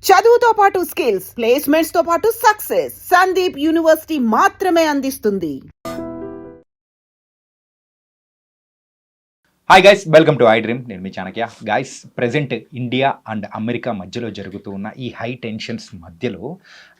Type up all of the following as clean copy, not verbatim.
చదువుతో పాటు skills, placements తో పాటు సక్సెస్ సందీప్ యూనివర్సిటీ మాత్రమే అందిస్తుంది. Hi guys, welcome to I dream. నేను మీ Chanakya. Guys, present India and America మధ్యలో జరుగుతూ ఉన్న ఈ హై టెన్షన్స్ మధ్యలో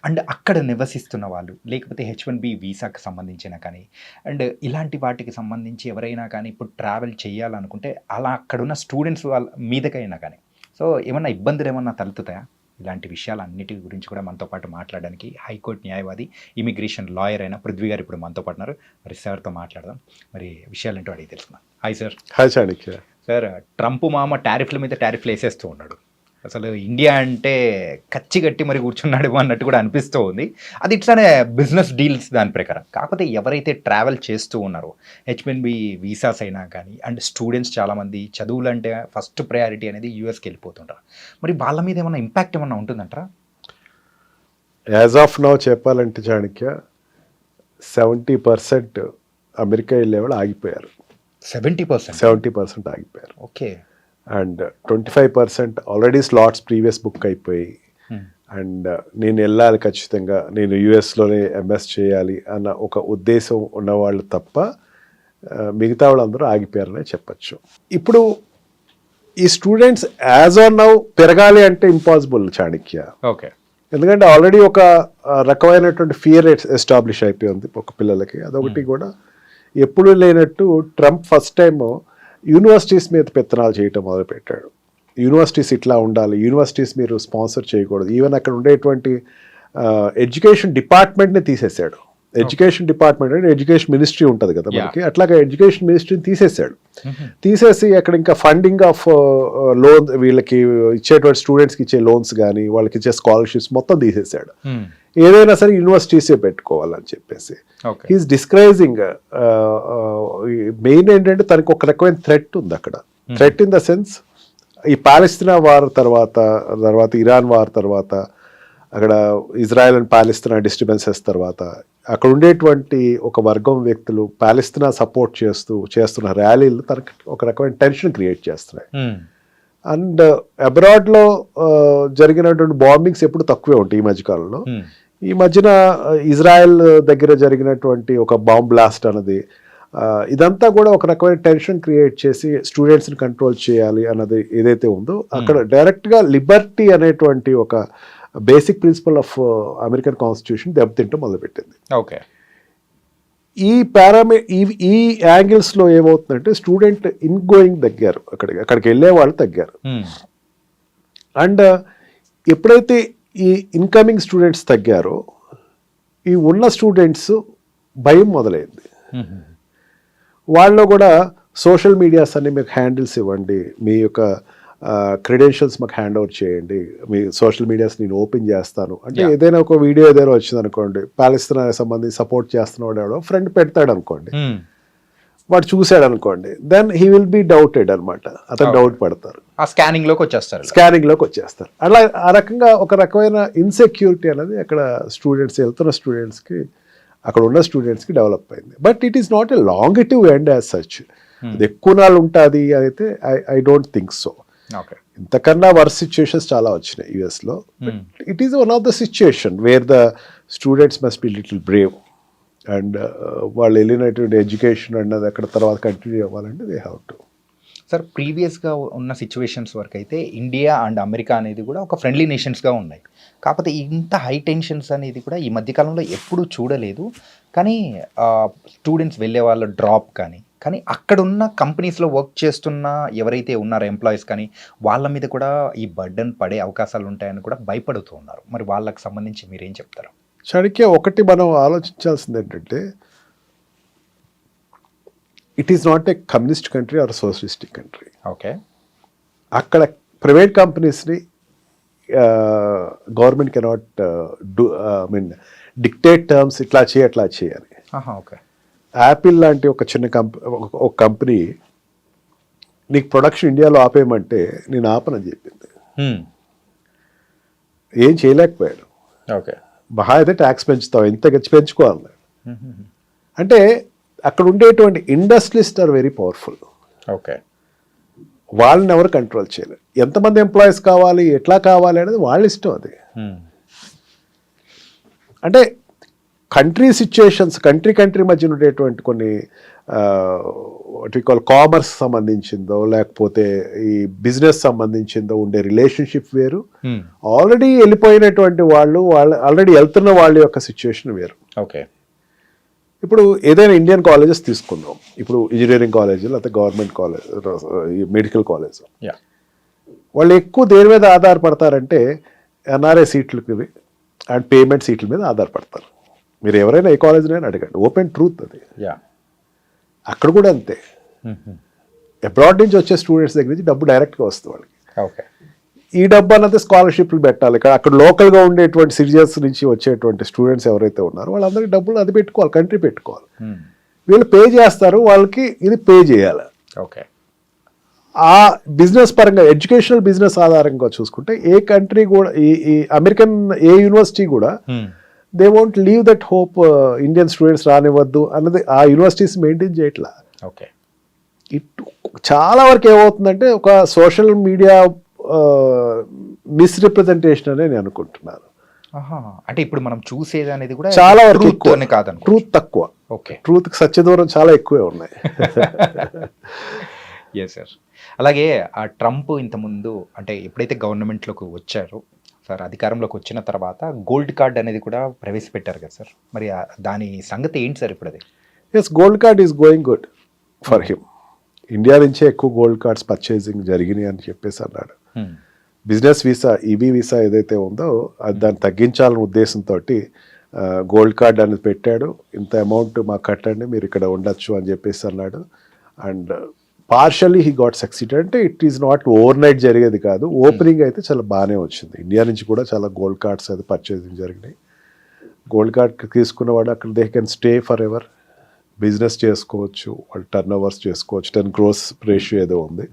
అండ్ అక్కడ నివసిస్తున్న వాళ్ళు, లేకపోతే H1B వీసాకి సంబంధించిన కానీ అండ్ ఇలాంటి వాటికి సంబంధించి ఎవరైనా కానీ ఇప్పుడు ట్రావెల్ చేయాలనుకుంటే అలా అక్కడున్న స్టూడెంట్స్ వాళ్ళ మీదకైనా కానీ సో ఏమన్నా ఇబ్బందులు ఏమన్నా తలెత్తుతాయా? ఇలాంటి విషయాలన్నిటి గురించి కూడా మనతో పాటు మాట్లాడడానికి హైకోర్టు న్యాయవాది, ఇమిగ్రేషన్ లాయర్ అయిన పృథ్వీ గారు ఇప్పుడు మనతో పాటు ఉన్నారు. మరి సార్తో మాట్లాడదాం. మరి విషయాలేంటో అడిగి తెలుసుకుందాం. Hi sir. Hi Chanakya. Sir, Trump మామ టారిఫ్ల మీద టారిఫ్లు వేసేస్తూ ఉన్నాడు. అసలు ఇండియా అంటే కచ్చి కట్టి మరి కూర్చున్నాడు అన్నట్టు కూడా అనిపిస్తూ ఉంది. అది ఇట్లానే బిజినెస్ డీల్స్ దాని ప్రకారం. కాకపోతే ఎవరైతే ట్రావెల్ చేస్తూ ఉన్నారో H1B వీసాస్ అయినా కానీ అండ్ స్టూడెంట్స్ చాలామంది చదువులు అంటే ఫస్ట్ ప్రయారిటీ అనేది యూఎస్కి వెళ్ళిపోతుంటారు. మరి వాళ్ళ మీద ఏమన్నా ఇంపాక్ట్ ఏమన్నా ఉంటుందంటారా? యాజ్ ఆఫ్ నౌ చెప్పాలంటే చాణక్య 70% అమెరికా వెళ్ళేవాళ్ళు ఆగిపోయారు. 70% ఆగిపోయారు. Okay. And 25% already slots previous book అయిపోయి అండ్ నేను వెళ్ళాలి ఖచ్చితంగా, నేను యుఎస్లోనే ఎంఎస్ చేయాలి అన్న ఒక ఉద్దేశం ఉన్నవాళ్ళు తప్ప మిగతా వాళ్ళందరూ ఆగిపోయారనే చెప్పచ్చు. ఇప్పుడు ఈ స్టూడెంట్స్ యాజ్ ఆన్ నౌ పెరగాలి అంటే ఇంపాసిబుల్ చాణక్య. ఓకే. ఎందుకంటే ఆల్రెడీ ఒక రకమైనటువంటి ఫియర్ ఎస్టాబ్లిష్ అయిపోయింది ఒక పిల్లలకి. అదొకటి కూడా ఎప్పుడు లేనట్టు ట్రంప్ ఫస్ట్ టైం యూనివర్సిటీస్ మీద పెత్తనాలు చేయటం మొదలుపెట్టాడు. యూనివర్సిటీస్ ఇట్లా ఉండాలి, యూనివర్సిటీస్ మీరు స్పాన్సర్ చేయకూడదు. ఈవెన్ అక్కడ ఉండేటువంటి ఎడ్యుకేషన్ డిపార్ట్మెంట్ని తీసేశాడు. ఎడ్యుకేషన్ డిపార్ట్మెంట్ అంటే ఎడ్యుకేషన్ మినిస్ట్రీ ఉంటుంది కదా మనకి, అట్లాగా ఎడ్యుకేషన్ మినిస్ట్రీని తీసేశాడు. తీసేసి అక్కడ ఇంకా ఫండింగ్ ఆఫ్ లోన్, వీళ్ళకి ఇచ్చేటువంటి స్టూడెంట్స్కి ఇచ్చే లోన్స్ కానీ వాళ్ళకి ఇచ్చే స్కాలర్షిప్స్ మొత్తం తీసేశాడు. ఏదైనా సరే యూనివర్సిటీసే పెట్టుకోవాలని చెప్పేసి హీస్ డిస్కరేజింగ్. మెయిన్ ఏంటంటే తనకు ఒక రకమైన థ్రెట్ ఉంది అక్కడ. థ్రెట్ ఇన్ ద సెన్స్, ఈ పాలస్తీనా వార్ తర్వాత ఇరాన్ వార్ తర్వాత, అక్కడ ఇజ్రాయెల్ అండ్ పాలస్తీనా డిస్టర్బెన్సెస్ తర్వాత అక్కడ ఉండేటువంటి ఒక వర్గం వ్యక్తులు పాలస్తీనా సపోర్ట్ చేస్తున్న ర్యాలీలు తనకు ఒక రకమైన టెన్షన్ క్రియేట్ చేస్తున్నాయి. అండ్ అబ్రాడ్లో జరిగినటువంటి బాంబింగ్స్ ఎప్పుడు తక్కువే ఉంటాయి ఈ మధ్యకాలంలో. ఈ మధ్యన ఇజ్రాయెల్ దగ్గర జరిగినటువంటి ఒక బాంబ్ బ్లాస్ట్ అన్నది, ఇదంతా కూడా ఒక రకమైన టెన్షన్ క్రియేట్ చేసి స్టూడెంట్స్ని కంట్రోల్ చేయాలి అన్నది ఏదైతే ఉందో అక్కడ డైరెక్ట్గా లిబర్టీ అనేటువంటి ఒక basic principle of American constitution దెబ్బతింటూ మొదలుపెట్టింది. ఓకే. ఈ యాంగిల్స్లో ఏమవుతుందంటే స్టూడెంట్ ఇన్ గోయింగ్ తగ్గారు, అక్కడికి వెళ్ళే వాళ్ళు తగ్గారు. అండ్ ఎప్పుడైతే ఈ ఇన్కమింగ్ స్టూడెంట్స్ తగ్గారో ఈ ఉన్న స్టూడెంట్స్ భయం మొదలైంది. వాళ్ళు కూడా సోషల్ మీడియాస్ అన్ని మీకు హ్యాండిల్స్ ఇవ్వండి, మీ యొక్క క్రెడెన్షియల్స్ మాకు హ్యాండ్ ఓవర్ చేయండి, మీ సోషల్ మీడియాస్ నేను ఓపెన్ చేస్తాను అంటే ఏదైనా ఒక వీడియో ఏదైనా వచ్చింది అనుకోండి, పాలస్తీనాకి సంబంధించి సపోర్ట్ చేస్తున్నవాడు ఎవడో ఫ్రెండ్ పెడతాడు అనుకోండి, వాడు చూశాడు అనుకోండి, then he will be doubted అనమాట. అతను డౌట్ పడతారు, స్కానింగ్ లోకి వచ్చేస్తారు. అలా ఆ రకంగా ఒక రకమైన ఇన్సెక్యూరిటీ అనేది అక్కడ వెళ్తున్న స్టూడెంట్స్కి, అక్కడ ఉన్న స్టూడెంట్స్కి డెవలప్ అయింది. But it is not a లాంగిటివ్ ఎండ్ యాజ్ సచ్. అది ఎక్కువ నాళ్ళు ఉంటుంది అయితే ఐ డోంట్ థింక్ సో. ఇంతకన్నా వర్స్ సిచ్యుయేషన్స్ చాలా వచ్చినాయి యుఎస్లో. It is one of the situation where the students must be little brave and వాళ్ళు వెళ్ళినటువంటి ఎడ్యుకేషన్ అన్నది అక్కడ తర్వాత కంటిన్యూ అవ్వాలంటే దే హ్యావ్ టు. సార్, ప్రీవియస్గా ఉన్న సిచ్యువేషన్స్ వరకు అయితే ఇండియా అండ్ అమెరికా అనేది కూడా ఒక ఫ్రెండ్లీ నేషన్స్గా ఉన్నాయి. కాకపోతే ఇంత హై టెన్షన్స్ అనేది కూడా ఈ మధ్యకాలంలో ఎప్పుడూ చూడలేదు. కానీ స్టూడెంట్స్ వెళ్ళే వాళ్ళ డ్రాప్ కానీ అక్కడున్న కంపెనీస్లో వర్క్ చేస్తున్న ఎవరైతే ఉన్నారో ఎంప్లాయీస్ కానీ వాళ్ళ మీద కూడా ఈ బర్డన్ పడే అవకాశాలు ఉంటాయని కూడా భయపడుతూ ఉన్నారు. మరి వాళ్ళకి సంబంధించి మీరేం చెప్తారు? చాణక్య, ఒకటి మనం ఆలోచించాల్సింది ఏంటంటే it is not a communist country or socialistic country. Okay. అక్కడ ప్రైవేట్ కంపెనీస్ని గవర్నమెంట్ కెనాట్ డిక్టేట్ టర్మ్స్, ఇట్లా చేయాలి. ఓకే. యాపిల్ లాంటి ఒక చిన్న కంపెనీ నీకు ప్రొడక్షన్ ఇండియాలో ఆపేయమంటే నేను ఆపనని చెప్పింది. ఏం చేయలేకపోయాడు. ఓకే. మహా అయితే ట్యాక్స్ పెంచుతావు, ఎంత పెంచుకోవాలి అంటే అక్కడ ఉండేటువంటి industrialist are very powerful. Okay. వాళ్ళని ఎవరు కంట్రోల్ చేయలేరు. ఎంతమంది ఎంప్లాయీస్ కావాలి, ఎట్లా కావాలి అనేది వాళ్ళ ఇష్టం. అది అంటే కంట్రీ సిచ్యుయేషన్స్, కంట్రీ మధ్య ఉండేటువంటి కొన్ని వాట్ కాల్ కామర్స్ సంబంధించిందో లేకపోతే ఈ బిజినెస్ సంబంధించిందో ఉండే రిలేషన్షిప్ వేరు, ఆల్రెడీ వెళ్ళిపోయినటువంటి వాళ్ళు ఆల్రెడీ వెళ్తున్న వాళ్ళ యొక్క సిచ్యుయేషన్ వేరు. ఓకే, ఇప్పుడు ఏదైనా ఇండియన్ కాలేజెస్ తీసుకుందాం, ఇప్పుడు ఇంజనీరింగ్ కాలేజ్ లేకపోతే గవర్నమెంట్ కాలేజ్, మెడికల్ కాలేజ్, వాళ్ళు ఎక్కువ దేని మీద ఆధారపడతారంటే ఎన్ఆర్ఐ సీట్లకి అండ్ పేమెంట్ సీట్ల మీద ఆధారపడతారు. మీరు ఎవరైనా ఏ కాలేజ్నైనా అడగండి, ఓపెన్ ట్రూత్ అది. అక్కడ కూడా అంతే, అబ్రాడ్ నుంచి వచ్చే స్టూడెంట్స్ దగ్గర నుంచి డబ్బు డైరెక్ట్గా వస్తుంది వాళ్ళకి. ఓకే, ఈ డబ్బు అన్నది స్కాలర్షిప్లు పెట్టాలి. ఇక్కడ అక్కడ లోకల్గా ఉండేటువంటి సిటిజన్స్ నుంచి వచ్చేటువంటి స్టూడెంట్స్ ఎవరైతే ఉన్నారో వాళ్ళందరికీ డబ్బులు అది పెట్టుకోవాలి, కంట్రీ పెట్టుకోవాలి. వీళ్ళు పే చేస్తారు, వాళ్ళకి ఇది పే చేయాలి. ఓకే, ఆ బిజినెస్ పరంగా ఎడ్యుకేషనల్ బిజినెస్ ఆధారంగా చూసుకుంటే ఏ కంట్రీ కూడా ఈ అమెరికన్ ఏ యూనివర్సిటీ కూడా they won't leave that hope Indian students రానివ్వద్దు అన్నది ఆ యూనివర్సిటీస్ మెయింటైన్ చేయట్లా. ఓకే, ఇటు చాలా వరకు ఏమవుతుందంటే ఒక సోషల్ మీడియా మిస్రిప్రజెంటేషన్ అనే నేను అనుకుంటున్నాను. అంటే ఇప్పుడు మనం చూసేది అనేది కూడా చాలా వరకు కాదు, ట్రూత్ తక్కువ. ఓకే, ట్రూత్కి సత్య దూరం చాలా ఎక్కువే ఉన్నాయి. Yes sir. అలాగే ఆ ట్రంప్ ఇంతకుముందు అంటే ఎప్పుడైతే గవర్నమెంట్లోకి వచ్చారో సార్, అధికారంలోకి వచ్చిన తర్వాత గోల్డ్ కార్డ్ అనేది కూడా ప్రవేశపెట్టారు కదా సార్, మరి దాని సంగతి ఏంటి సార్ ఇప్పుడు అది? Yes, gold card is going good for him. India నుంచే ఎక్కువ గోల్డ్ కార్డ్స్ పర్చేసింగ్ జరిగినాయి అని చెప్పేసి అన్నాడు. బిజినెస్ వీసా, ఈబీ వీసా ఏదైతే ఉందో అది దాన్ని తగ్గించాలనే ఉద్దేశంతో గోల్డ్ కార్డ్ అనేది పెట్టాడు. ఇంత అమౌంట్ మాకు కట్టండి, మీరు ఇక్కడ ఉండొచ్చు అని చెప్పేసి అన్నాడు. And partially he got succeeded. అంటే it is not overnight జరిగేది కాదు, ఓపెనింగ్ అయితే చాలా బాగానే వచ్చింది. ఇండియా నుంచి కూడా చాలా గోల్డ్ కార్డ్స్ అది పర్చేసింగ్ జరిగినాయి. గోల్డ్ కార్డ్ తీసుకున్నవాడు అక్కడ they can stay for ever, business చేసుకోవచ్చు, వాళ్ళు టర్న్ ఓవర్స్ చేసుకోవచ్చు. 10 crores రేషియో ఏదో ఉంది,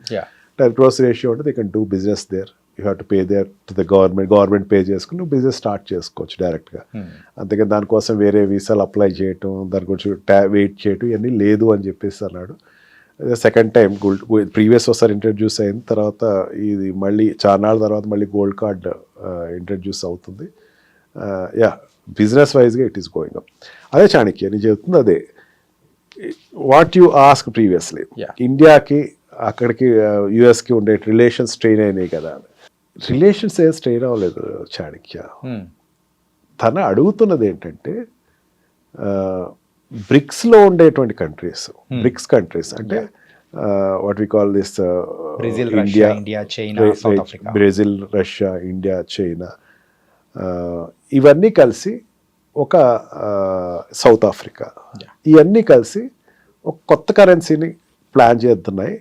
10 crores రేషియో అంటే they can do business there. You have to pay there to the government pay చేసుకుని నువ్వు బిజినెస్ స్టార్ట్ చేసుకోవచ్చు డైరెక్ట్గా. అంతేకాని దానికోసం వేరే వీసాలు అప్లై చేయటం, దాని గురించి వెయిట్ చేయటం ఇవన్నీ లేదు అని చెప్పేసి అన్నాడు. సెకండ్ టైం ప్రీవియస్ ఒకసారి ఇంట్రడ్యూస్ అయిన తర్వాత ఇది మళ్ళీ చాలా తర్వాత మళ్ళీ గోల్డ్ కార్డ్ ఇంట్రడ్యూస్ అవుతుంది. బిజినెస్ వైజ్గా ఇట్ ఈస్ గోయింగ్ అప్. అదే చాణక్య నేను చెప్తుంది అదే. వాట్ యు ఆస్క్ ప్రీవియస్లీ, ఇండియాకి అక్కడికి యుఎస్కి ఉండే రిలేషన్స్ స్ట్రెయిన్ అయినాయి కదా. రిలేషన్స్ ఏం స్ట్రెయిన్ అవ్వలేదు చాణక్య. తన అడుగుతున్నది ఏంటంటే బ్రిక్స్లో ఉండేటువంటి కంట్రీస్, బ్రిక్స్ కంట్రీస్ అంటే what we call this India, Brazil, Russia, India, China, ఇవన్నీ కలిసి ఒక సౌత్ ఆఫ్రికా, ఇవన్నీ కలిసి ఒక కొత్త కరెన్సీని ప్లాన్ చేస్తున్నాయి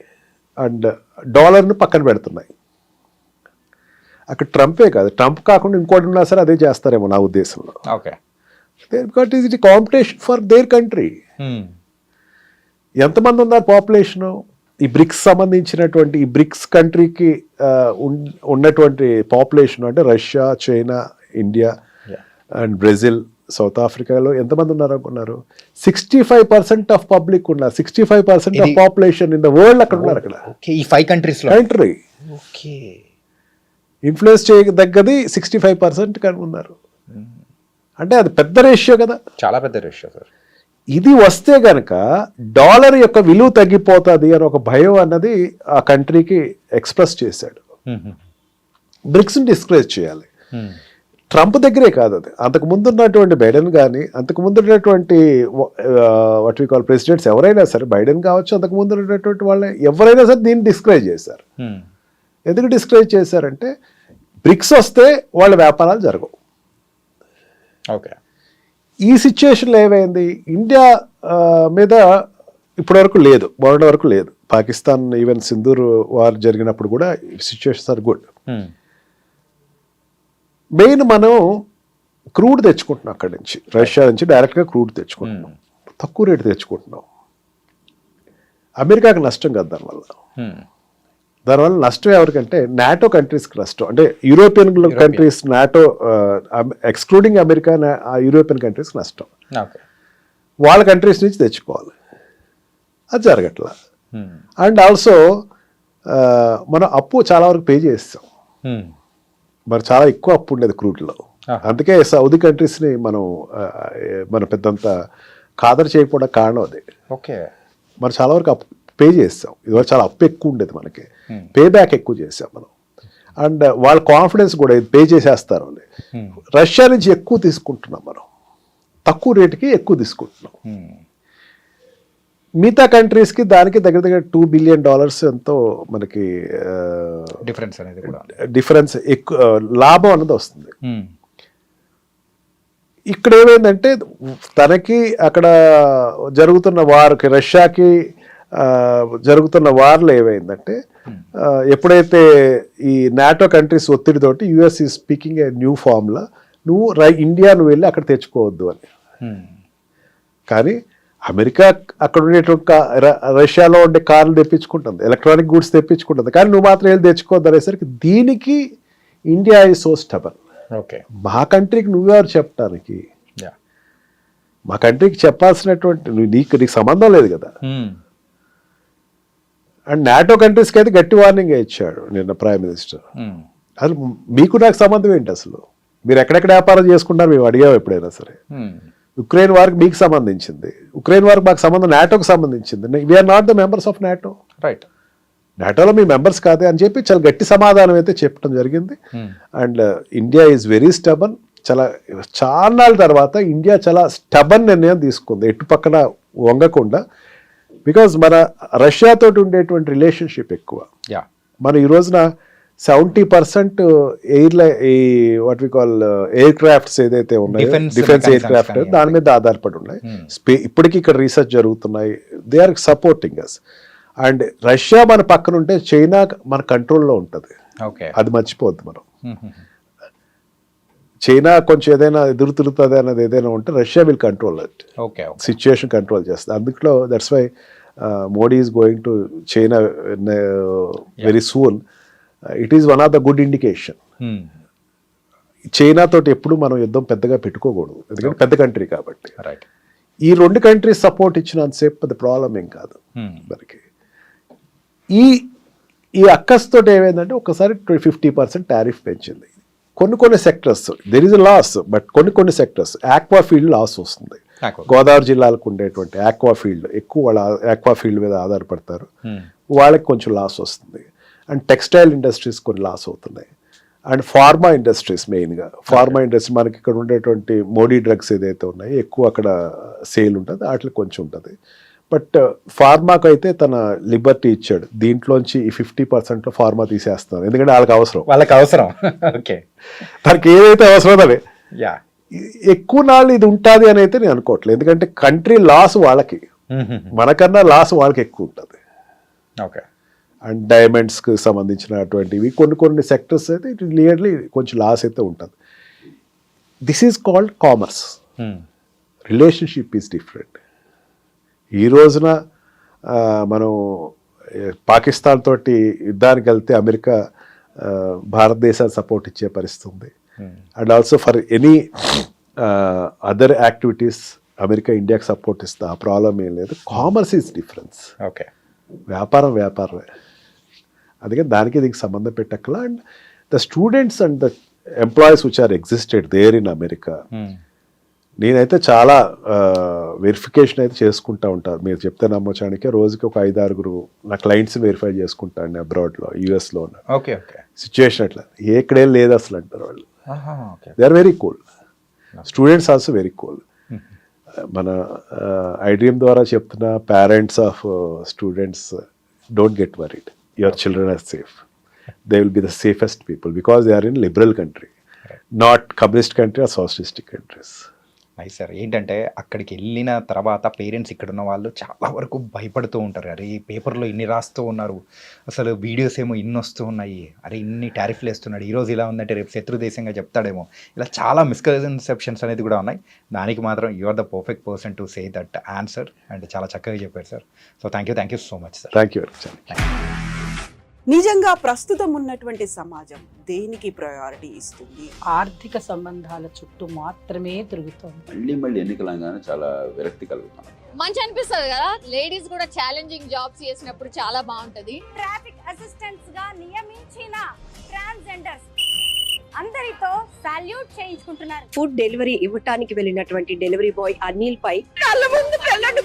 అండ్ డాలర్ను పక్కన పెడుతున్నాయి. అక్కడ ట్రంపే కాదు, ట్రంప్ కాకుండా ఇంకోటి ఉన్నా సరే అదే చేస్తారేమో నా ఉద్దేశంలో. Okay, because is it competition for their country. ఎంతమంది ఉన్నారు పాపులేషను ఈ బ్రిక్స్ సంబంధించినటువంటి, ఈ బ్రిక్స్ కంట్రీకి ఉన్నటువంటి పాపులేషన్ అంటే Russia, China, India and Brazil, south ఆఫ్రికాలో ఎంతమంది ఉన్నారు అనుకున్నారు? 65% ఆఫ్ పబ్లిక్ ఉన్నారు, 65% of population in the world అక్కడ ఉన్నారు. అక్కడ ఈ 5 countries కంట్రీ ఇన్ఫ్లుయెన్స్ చేయదగ్గది 65% కానీ ఉన్నారు. అంటే అది పెద్ద రేషియో కదా, చాలా పెద్ద రేషియో సార్. ఇది వస్తే గనక డాలర్ యొక్క విలువ తగ్గిపోతుంది అని ఒక భయం అన్నది ఆ కంట్రీకి ఎక్స్ప్రెస్ చేశాడు. బ్రిక్స్ని డిస్కరేజ్ చేయాలి. ట్రంప్ దగ్గరే కాదు అది, అంతకు ముందు ఉన్నటువంటి బైడెన్ కానీ, అంతకు ముందు ఉన్నటువంటి వాట్ వి కాల్ ప్రెసిడెంట్స్ ఎవరైనా సరే, బైడెన్ కావచ్చు, అంతకు ముందు ఉన్నటువంటి వాళ్ళే ఎవరైనా సరే దీన్ని డిస్కరేజ్ చేశారు. ఎందుకు డిస్కరేజ్ చేశారంటే బ్రిక్స్ వస్తే వాళ్ళ వ్యాపారాలు జరగవు. ఓకే, ఈ సిచ్యుయేషన్లో ఏమైంది, ఇండియా మీద ఇప్పటివరకు లేదు, మొన్నటి వరకు లేదు. పాకిస్తాన్ ఈవెన్ సింధూర్ వార్ జరిగినప్పుడు కూడా సిచ్యుయేషన్స్ ఆర్ గుడ్. మెయిన్ మనం క్రూడ్ తెచ్చుకుంటున్నాం అక్కడి నుంచి, రష్యా నుంచి డైరెక్ట్గా క్రూడ్ తెచ్చుకుంటున్నాం, తక్కువ రేటు తెచ్చుకుంటున్నాం. అమెరికాకి నష్టం కదా దానివల్ల నష్టం ఎవరికంటే నాటో కంట్రీస్కి నష్టం. అంటే European countries, NATO excluding America, European కంట్రీస్కి నష్టం. వాళ్ళ కంట్రీస్ నుంచి తెచ్చుకోవాలి, అది జరగట్లా. అండ్ ఆల్సో మనం అప్పు చాలా వరకు పే చేస్తాం. మరి చాలా ఎక్కువ అప్పు ఉండేది క్రూడ్లో. అందుకే సౌదీ కంట్రీస్ని మనం పెద్దంత ఖాదరు చేయకపోవడం కారణం అదే. ఓకే, మనం చాలా వరకు అప్పు పే చేస్తాం. ఇదివరకు చాలా అప్పు ఎక్కువ ఉండేది, మనకి పే బ్యాక్ ఎక్కువ చేసాం మనం. అండ్ వాళ్ళ కాన్ఫిడెన్స్ కూడా ఇది పే చేసేస్తారు అని. రష్యా నుంచి ఎక్కువ తీసుకుంటున్నాం మనం, తక్కువ రేటుకి ఎక్కువ తీసుకుంటున్నాం. మిగతా కంట్రీస్కి దానికి దగ్గర దగ్గర $2 బిలియన్ ఎంతో మనకి డిఫరెన్స్ ఎక్కువ లాభం అన్నది వస్తుంది. ఇక్కడ ఏమైందంటే తనకి అక్కడ జరుగుతున్న వార్కి, రష్యాకి జరుగుతున్న వార్లో ఏమైందంటే ఎప్పుడైతే ఈ నాటో కంట్రీస్ ఒత్తిడితోటి యుఎస్ ఈ స్పీకింగ్ ఏ న్యూ ఫార్మ్లా, నువ్వు ఇండియా నువ్వు వెళ్ళి అక్కడ తెచ్చుకోవద్దు అని. కానీ అమెరికా అక్కడ ఉండేటువంటి రష్యాలో ఉండే కార్లు తెప్పించుకుంటుంది, ఎలక్ట్రానిక్ గూడ్స్ తెప్పించుకుంటుంది, కానీ నువ్వు మాత్రం వెళ్ళి తెచ్చుకోవద్దు అనేసరికి దీనికి India is so stubborn. Okay, మా కంట్రీకి నువ్వెవరు చెప్పడానికి? మా కంట్రీకి చెప్పాల్సినటువంటి నీకు సంబంధం లేదు కదా. అండ్ నాటో కంట్రీస్కి అయితే గట్టి వార్నింగ్ ఇచ్చాడు నిన్న ప్రైమ్ మినిస్టర్. అసలు మీకు నాకు సంబంధం ఏంటి? అసలు మీరు ఎక్కడెక్కడ వ్యాపారం చేసుకుంటారు మేము అడిగాము ఎప్పుడైనా సరే. ఉక్రెయిన్ వార్కి మీకు సంబంధించింది, ఉక్రెయిన్ వార్కి మాకు సంబంధం నాటోకి సంబంధించింది. We are not the members of NATO. Right, నాటోలో మీ మెంబర్స్ కాదే అని చెప్పి చాలా గట్టి సమాధానం అయితే చెప్పడం జరిగింది. And India is very stubborn. చాలా నాళ్ళ తర్వాత ఇండియా చాలా స్టబన్ నిర్ణయం తీసుకుంది, ఎటు పక్కన వంగకుండా. బికాజ్ మన రష్యాతో ఉండేటువంటి రిలేషన్షిప్ ఎక్కువ. మనం ఈ రోజున 70% what we call aircrafts ఏదైతే ఉన్నాయో, డిఫెన్స్ ఎయిర్ క్రాఫ్ట్, దాని మీద ఆధారపడి ఉన్నాయి. ఇప్పటికీ ఇక్కడ రీసెర్చ్ జరుగుతున్నాయి. They are supporting us. And Russia మన పక్కన ఉంటే చైనా మన కంట్రోల్లో ఉంటుంది. అది మర్చిపోవద్దు మనం. చైనా కొంచెం ఏదైనా ఎదురు తిరుగుతుంది అన్నది ఏదైనా ఉంటే Russia will control it. Situation control చేస్తుంది. అందులో that's why Modi is going to China very soon. It is one of the good indication. China తోటి ఎప్పుడు మనం యుద్ధం పెద్దగా పెట్టుకోకూడదు, ఎందుకంటే పెద్ద కంట్రీ కాబట్టి. ఈ రెండు కంట్రీస్ సపోర్ట్ ఇచ్చినంతసేపు పెద్ద ప్రాబ్లం ఏం కాదు మనకి. ఈ అక్కస్ తోటి ఏమైందంటే ఒకసారి 50% టారిఫ్ పెంచింది. కొన్ని sectors there is loss, but కొన్ని సెక్టర్స్ ఆక్వా ఫీల్డ్ లాస్ వస్తుంది. గోదావరి జిల్లాలకు ఉండేటువంటి ఆక్వా ఫీల్డ్ ఎక్కువ, వాళ్ళ ఆక్వా ఫీల్డ్ మీద ఆధారపడతారు, వాళ్ళకి కొంచెం లాస్ వస్తుంది. అండ్ టెక్స్టైల్ ఇండస్ట్రీస్ కొన్ని లాస్ అవుతున్నాయి. అండ్ ఫార్మా ఇండస్ట్రీస్, మెయిన్గా ఫార్మా ఇండస్ట్రీ మనకి ఇక్కడ ఉండేటువంటి మోడీ డ్రగ్స్ ఏదైతే ఉన్నాయో ఎక్కువ అక్కడ సేల్ ఉంటుంది, వాటికి కొంచెం ఉంటుంది. బట్ ఫార్మాకు అయితే తన లిబర్టీ ఇచ్చాడు. దీంట్లోంచి ఈ 50%లో ఫార్మా తీసేస్తాను, ఎందుకంటే వాళ్ళకి అవసరం. ఓకే, తనకి ఏదైతే అవసరం అదే. ఎక్కువ నాళ్ళు ఇది ఉంటుంది అని అయితే నేను అనుకోవట్లేదు, ఎందుకంటే కంట్రీ లాస్ వాళ్ళకి, మనకన్నా లాస్ వాళ్ళకి ఎక్కువ ఉంటుంది. ఓకే, అండ్ డైమండ్స్కి సంబంధించినటువంటివి కొన్ని సెక్టర్స్ అయితే ఇట్ క్లియర్లీ కొంచెం లాస్ అయితే ఉంటుంది. This is called commerce. Relationship is different. ఈ రోజున మనం పాకిస్తాన్ తోటి యుద్ధానికి వెళ్తే అమెరికా భారతదేశానికి సపోర్ట్ ఇచ్చే పరిస్థితి ఉంది. And also for any other activities America ఇండియాకి సపోర్ట్ ఇస్తా, ఆ ప్రాబ్లం ఏం లేదు. Commerce is difference. ఓకే, వ్యాపారమే. అందుకని దానికి దీనికి సంబంధం పెట్టక్కల. And the students and the employees which are existed there in America, నేనైతే చాలా వెరిఫికేషన్ అయితే చేసుకుంటా ఉంటాను. మీరు చెప్తే నమ్మొచ్చానికి రోజుకి ఒక 5-6 నా క్లయింట్స్ వెరిఫై చేసుకుంటాను అబ్రాడ్లో, యూఎస్లో. ఓకే, సిచ్యువేషన్ అట్లా ఎక్కడేం లేదు అసలు అంటారు వాళ్ళు. They are very cool. Students also very cool. మన ఐడ్రీమ్ ద్వారా చెప్తున్న parents of students, don't get worried, your children are safe. They will be the safest people because they are in liberal country, not communist country or socialistic countries. Nice sir. ఏంటంటే అక్కడికి వెళ్ళిన తర్వాత parents ఇక్కడ ఉన్న వాళ్ళు చాలా వరకు భయపడుతూ ఉంటారు. అరే పేపర్లో ఇన్ని రాస్తూ ఉన్నారు, అసలు వీడియోస్ ఏమో ఇన్ని వస్తూ ఉన్నాయి, అరే ఇన్ని టారిఫ్లు వేస్తున్నాడు, ఈరోజు ఇలా ఉందంటే రేపు శత్రు దేశంగా చెప్తాడేమో, ఇలా చాలా మిస్కన్సెప్షన్స్ అనేది కూడా ఉన్నాయి. దానికి మాత్రం you are the perfect person to say that answer. And చాలా చక్కగా చెప్పారు sir. So thank you so much sir. Thank you. నిజంగా ప్రస్తుతం ఉన్నటువంటి సమాజం దేనికి ప్రయారిటీ ఇస్తుంది? ఆర్థిక సంబంధాల చుట్టూ మాత్రమే తిరుగుతోంది. మళ్ళీ ఎన్నికలంగానే చాలా విరక్తి కలుగుతాం. మంచి అనిపిస్తుంది కదా, లేడీస్ కూడా ఛాలెంజింగ్ జాబ్స్ చేసినప్పుడు చాలా బాగుంటది. ట్రాఫిక్ అసిస్టెంట్స్ గా నియమించిన ట్రాన్స్జెండర్స్ అందరితో సాల్యూట్ చేయించుకుంటున్నారు. ఫుడ్ డెలివరీ ఇవ్వటానికి వెళ్ళినటువంటి డెలివరీ బాయ్ అనిల్ పై కళ్ళ ముందు పెళ్ళండి